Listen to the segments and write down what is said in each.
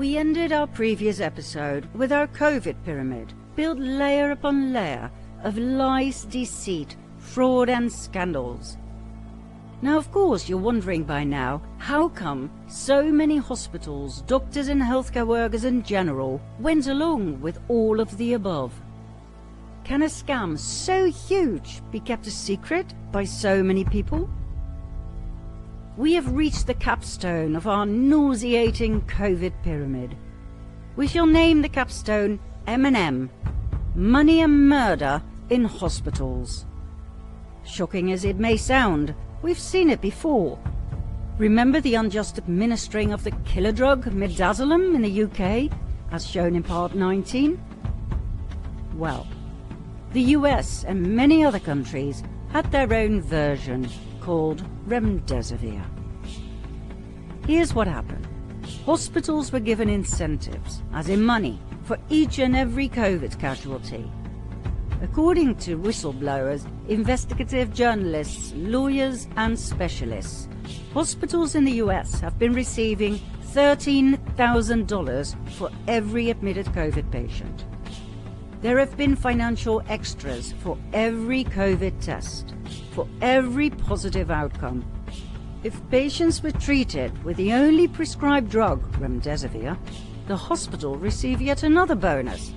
We ended our previous episode with our COVID pyramid, built layer upon layer of lies, deceit, fraud and scandals. Now of course you're wondering by now, how come so many hospitals, doctors and healthcare workers in general went along with all of the above? Can a scam so huge be kept a secret by so many people? We have reached the capstone of our nauseating COVID pyramid. We shall name the capstone M&M, Money and Murder in Hospitals. Shocking as it may sound, we've seen it before. Remember the unjust administering of the killer drug midazolam in the UK, as shown in part 19? Well, the US and many other countries had their own version, called remdesivir. Here's what happened. Hospitals were given incentives, as in money, for each and every COVID casualty. According to whistleblowers, investigative journalists, lawyers and specialists, hospitals in the US have been receiving $13,000 for every admitted COVID patient. There have been financial extras for every COVID test, for every positive outcome. If patients were treated with the only prescribed drug, remdesivir, the hospital received yet another bonus.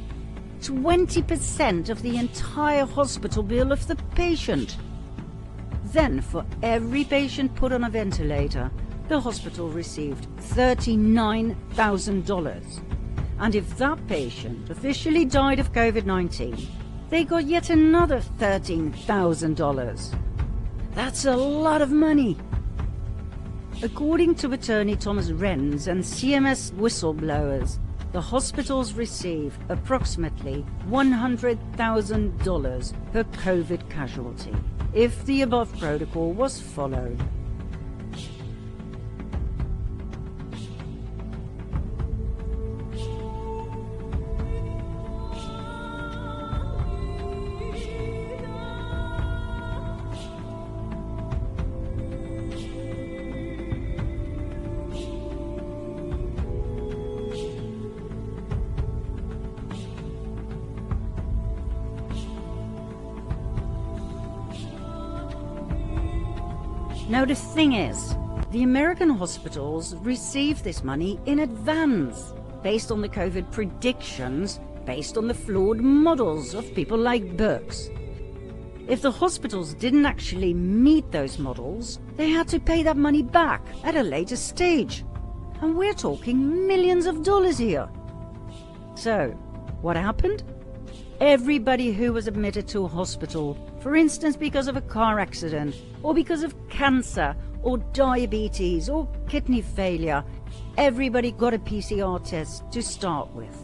20% of the entire hospital bill of the patient. Then, for every patient put on a ventilator, the hospital received $39,000. And if that patient officially died of COVID-19, they got yet another $13,000. That's a lot of money. According to attorney Thomas Renz and CMS whistleblowers, the hospitals receive approximately $100,000 per COVID casualty, if the above protocol was followed. Now the thing is, the American hospitals receive this money in advance, based on the COVID predictions, based on the flawed models of people like Birx. If the hospitals didn't actually meet those models, they had to pay that money back at a later stage. And we're talking millions of dollars here. So, what happened? Everybody who was admitted to a hospital, for instance because of a car accident, or because of cancer, or diabetes, or kidney failure, everybody got a PCR test to start with.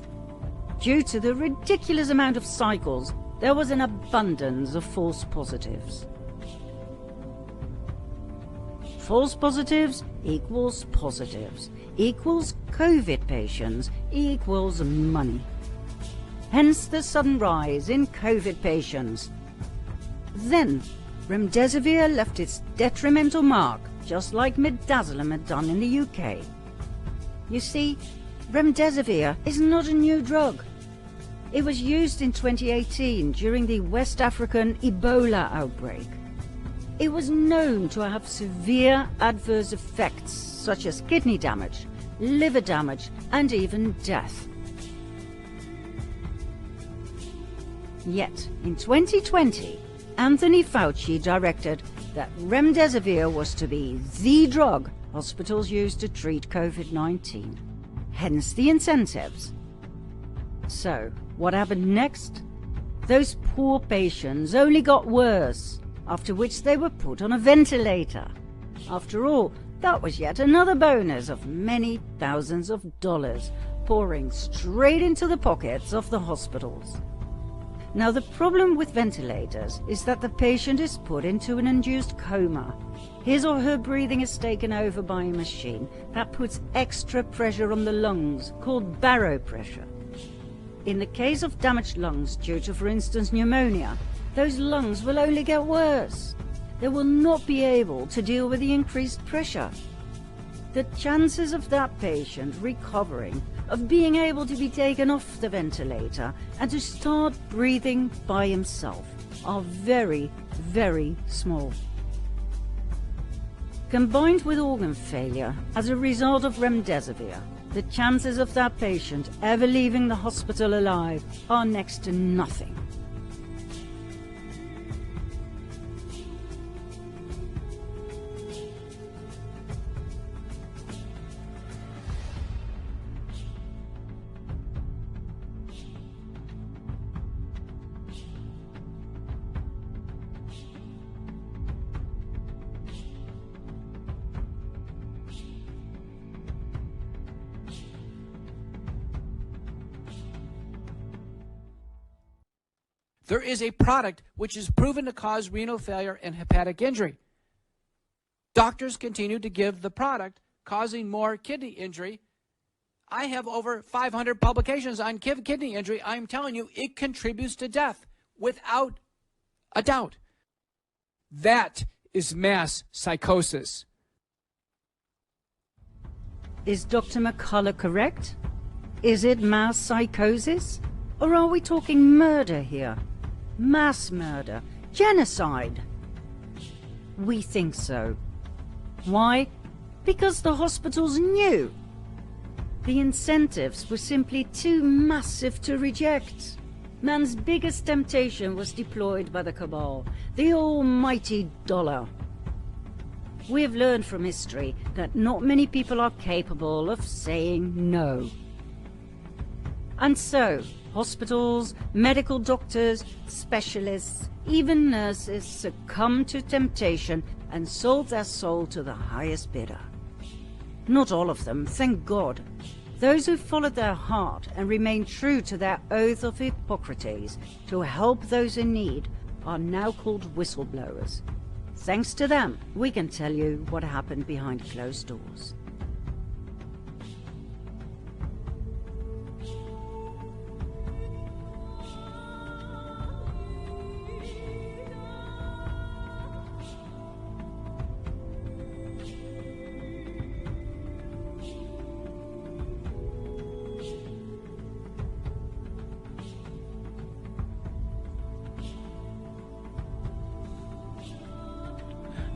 Due to the ridiculous amount of cycles, there was an abundance of false positives. False positives equals positives, equals COVID patients, equals money. Hence the sudden rise in COVID patients. Then, remdesivir left its detrimental mark, just like midazolam had done in the UK. You see, remdesivir is not a new drug. It was used in 2018 during the West African Ebola outbreak. It was known to have severe adverse effects such as kidney damage, liver damage, and even death. Yet, in 2020, Anthony Fauci directed that remdesivir was to be the drug hospitals used to treat COVID-19. Hence the incentives. So, what happened next? Those poor patients only got worse, after which they were put on a ventilator. After all, that was yet another bonus of many thousands of dollars pouring straight into the pockets of the hospitals. Now the problem with ventilators is that the patient is put into an induced coma. His or her breathing is taken over by a machine that puts extra pressure on the lungs, called baropressure. In the case of damaged lungs due to, for instance, pneumonia, those lungs will only get worse. They will not be able to deal with the increased pressure. the chances of that patient recovering, of being able to be taken off the ventilator and to start breathing by himself, are very, very small. Combined with organ failure as a result of remdesivir, the chances of that patient ever leaving the hospital alive are next to nothing. There is a product which is proven to cause renal failure and hepatic injury. Doctors continue to give the product, causing more kidney injury. I have over 500 publications on kidney injury. I'm telling you, it contributes to death without a doubt. That is mass psychosis. Is Dr. McCullough correct? Is it mass psychosis? Or are we talking murder here? Mass murder, genocide. We think so. Why? Because the hospitals knew. The incentives were simply too massive to reject. Man's biggest temptation was deployed by the cabal, the almighty dollar. We have learned from history that not many people are capable of saying no. And so, hospitals, medical doctors, specialists, even nurses succumb to temptation and sold their soul to the highest bidder. Not all of them, thank God. Those who followed their heart and remained true to their oath of Hippocrates to help those in need are now called whistleblowers. Thanks to them, we can tell you what happened behind closed doors.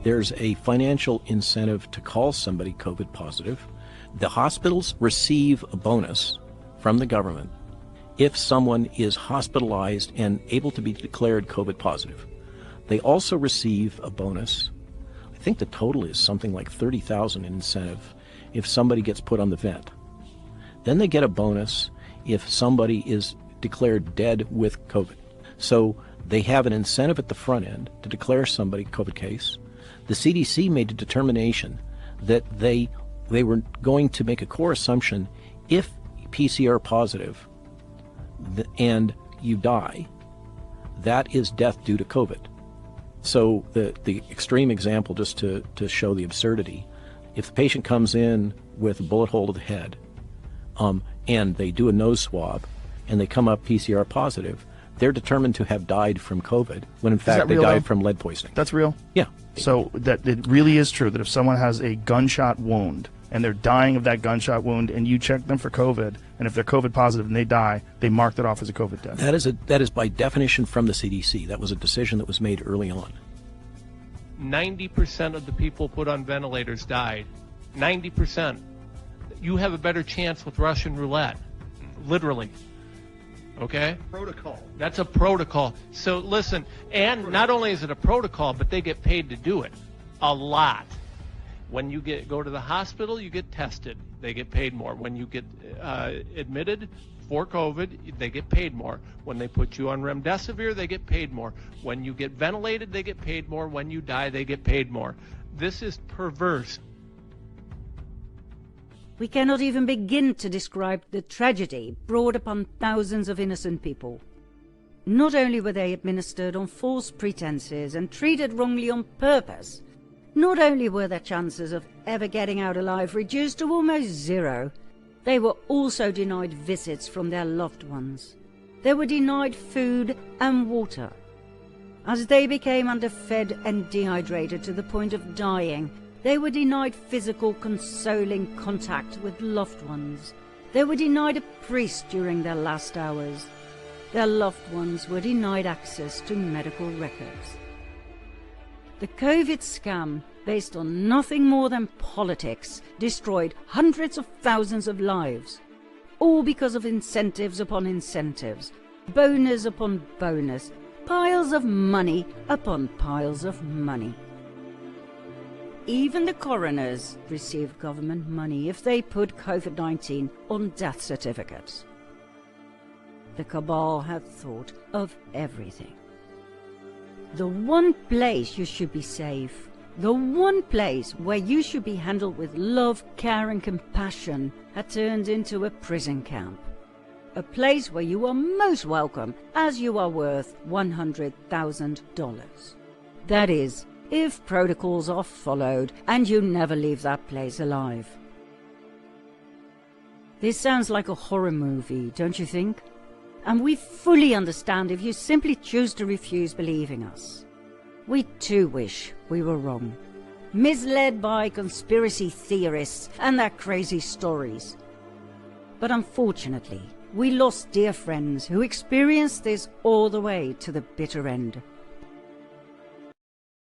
There's a financial incentive to call somebody COVID positive. The hospitals receive a bonus from the government if someone is hospitalized and able to be declared COVID positive. They also receive a bonus. I think the total is something like $30,000 in incentive if somebody gets put on the vent. Then they get a bonus if somebody is declared dead with COVID. So they have an incentive at the front end to declare somebody COVID case. The CDC made a determination that they were going to make a core assumption: if PCR positive and you die, that is death due to COVID. So the extreme example, just to show the absurdity, if the patient comes in with a bullet hole to the head and they do a nose swab and they come up PCR positive, they're determined to have died from COVID when in fact they died from lead poisoning. That's real? Yeah. So that it really is true that if someone has a gunshot wound and they're dying of that gunshot wound and you check them for COVID, and if they're COVID positive and they die, they mark that off as a COVID death. That is by definition from the CDC. That was a decision that was made early on. 90% of the people put on ventilators died. 90%. You have a better chance with Russian roulette. Literally. Okay? Protocol. That's a protocol. So listen, and not only is it a protocol, but they get paid to do it. A lot. When you go to the hospital, you get tested. They get paid more. When you get admitted for COVID, they get paid more. When they put you on remdesivir, they get paid more. When you get ventilated, they get paid more. When you die, they get paid more. This is perverse. We cannot even begin to describe the tragedy brought upon thousands of innocent people. Not only were they administered on false pretenses and treated wrongly on purpose, not only were their chances of ever getting out alive reduced to almost zero, they were also denied visits from their loved ones. They were denied food and water. As they became underfed and dehydrated to the point of dying, They were denied physical, consoling contact with loved ones. They were denied a priest during their last hours. Their loved ones were denied access to medical records. The COVID scam, based on nothing more than politics, destroyed hundreds of thousands of lives, all because of incentives upon incentives, bonus upon bonus, piles of money upon piles of money. Even the coroners receive government money if they put COVID-19 on death certificates. The cabal had thought of everything. The one place you should be safe, the one place where you should be handled with love, care and compassion had turned into a prison camp. A place where you are most welcome as you are worth $100,000. That is, if protocols are followed and you never leave that place alive. This sounds like a horror movie, don't you think? And we fully understand if you simply choose to refuse believing us. We too wish we were wrong, misled by conspiracy theorists and their crazy stories. But unfortunately, we lost dear friends who experienced this all the way to the bitter end.